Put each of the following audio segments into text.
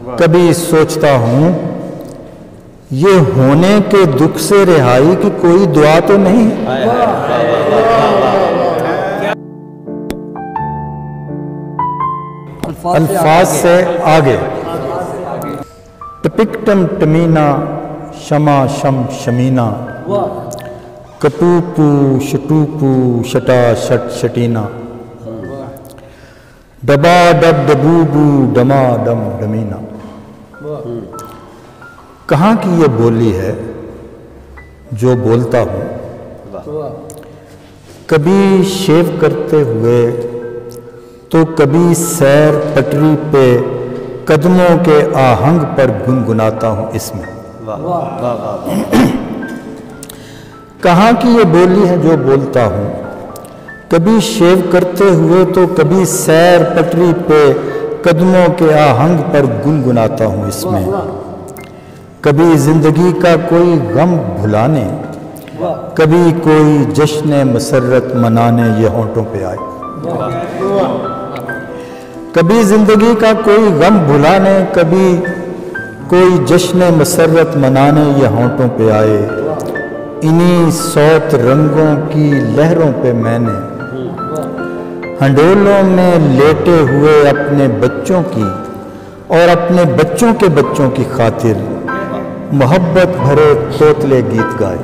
کبھی سوچتا ہوں یہ ہونے کے دکھ سے رہائی کی کوئی دعا تو نہیں؟ الفاظ سے آگے ٹپکٹم ٹمینا شما شم شمینا کپوپو شٹوپو شٹا شٹ شٹینا ڈبا ڈب ڈبوبو ڈما ڈم ڈمینا۔ کہاں کی یہ بولی ہے جو بولتا ہوں؟ کبھی شیو کرتے ہوئے تو کبھی سیر پٹری پہ قدموں کے آہنگ پر گنگناتا ہوں اس میں۔ کہاں کی یہ بولی ہے جو بولتا ہوں؟ کبھی شیو کرتے ہوئے تو کبھی سیر پٹری پہ قدموں کے آہنگ پر گنگناتا ہوں اس میں۔ کبھی زندگی کا کوئی غم بھلانے، کبھی کوئی جشن مسرت منانے یہ ہونٹوں پہ آئے۔ کبھی زندگی کا کوئی غم بھلانے، کبھی کوئی جشن مسرت منانے یہ ہونٹوں پہ آئے۔ انہی سوت رنگوں کی لہروں پہ میں نے ہنڈولوں میں لیٹے ہوئے اپنے بچوں کی اور اپنے بچوں کے بچوں کی خاطر محبت بھرے توتلے گیت گائے۔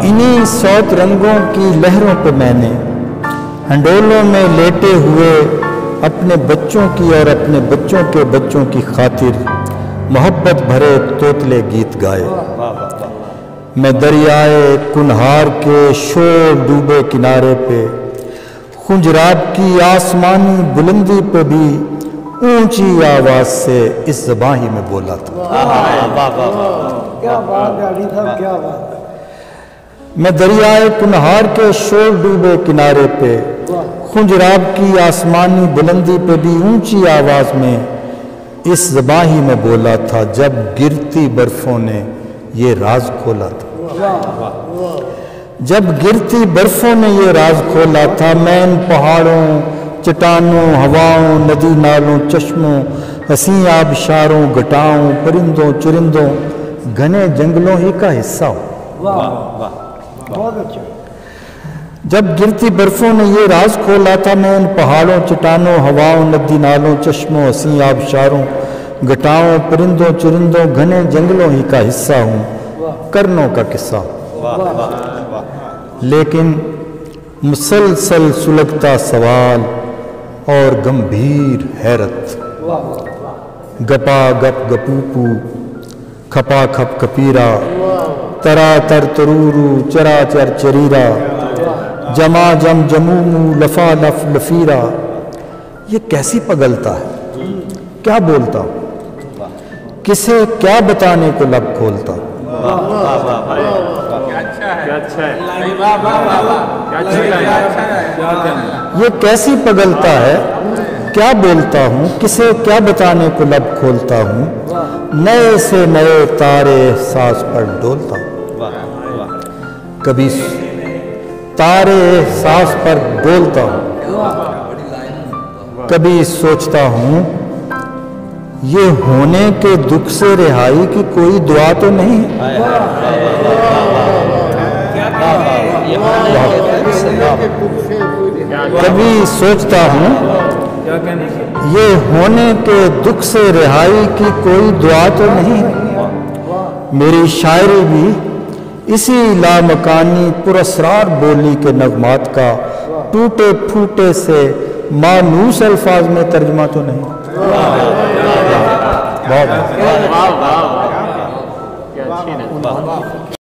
انہی سوت رنگوں کی لہروں پہ میں نے ہنڈولوں میں لیٹے ہوئے اپنے بچوں کی اور اپنے بچوں کے بچوں کی خاطر محبت بھرے توتلے گیت گائے۔ میں دریائے کنہار کے شور ڈوبے کنارے پہ خنجراب کی آسمانی بلندی پہ بھی اونچی آواز سے اس زبان ہی میں بولا تھا۔ کیا بات ہے علی صاحب، کیا بات ہے۔ میں دریائے کنہار کے شور ڈوبے کنارے پہ خنجراب کی آسمانی بلندی پہ بھی اونچی آواز میں اس زبان ہی میں بولا تھا جب گرتی برفوں نے یہ راز کھولا تھا۔ جب گرتی برفوں نے یہ راز کھولا تھا، میں ان پہاڑوں، چٹانوں، ہواؤں، ندی نالوں، چشموں، حسین آبشاروں، گٹاؤں، پرندوں، چرندوں، گھنے جنگلوں ہی کا حصہ ہوں۔ بہت اچھا۔ جب گرتی برفوں نے یہ راز کھولا تھا، میں ان پہاڑوں، چٹانوں، ہواؤں، ندی نالوں، چشموں، حسین آبشاروں، گٹاؤں، پرندوں، چرندوں، گھنے جنگلوں ہی کا حصہ ہوں، کرنوں کا قصہ ہوں۔ لیکن مسلسل سلگتا سوال اور گمبھیر حیرت، گپا گپ گپوپو، کھپا کھپ کپیرا، ترا تر ترورو، چرا چر چریرا، جما جم جمومو، لفا لف لفیرا۔ یہ کیسی پگلتا ہے، کیا بولتا ہوں، کسے کیا بتانے کو لب کھولتا ہوں۔ یہ کیسی پگلتا ہے، کیا بولتا ہوں، کسے کیا بتانے کو لب کھولتا ہوں، نئے سے نئے تارے احساس پر ڈولتا ہوں۔ کبھی تارے احساس پر ڈولتا ہوں، کبھی سوچتا ہوں یہ ہونے کے دکھ سے رہائی کی کوئی دعا تو نہیں؟ کبھی سوچتا ہوں یہ ہونے کے دکھ سے رہائی کی کوئی دعا تو نہیں؟ میری شاعری بھی اسی لامکانی پراسرار بولی کے نغمات کا ٹوٹے پھوٹے سے مانوس الفاظ میں ترجمہ تو نہیں؟ بہت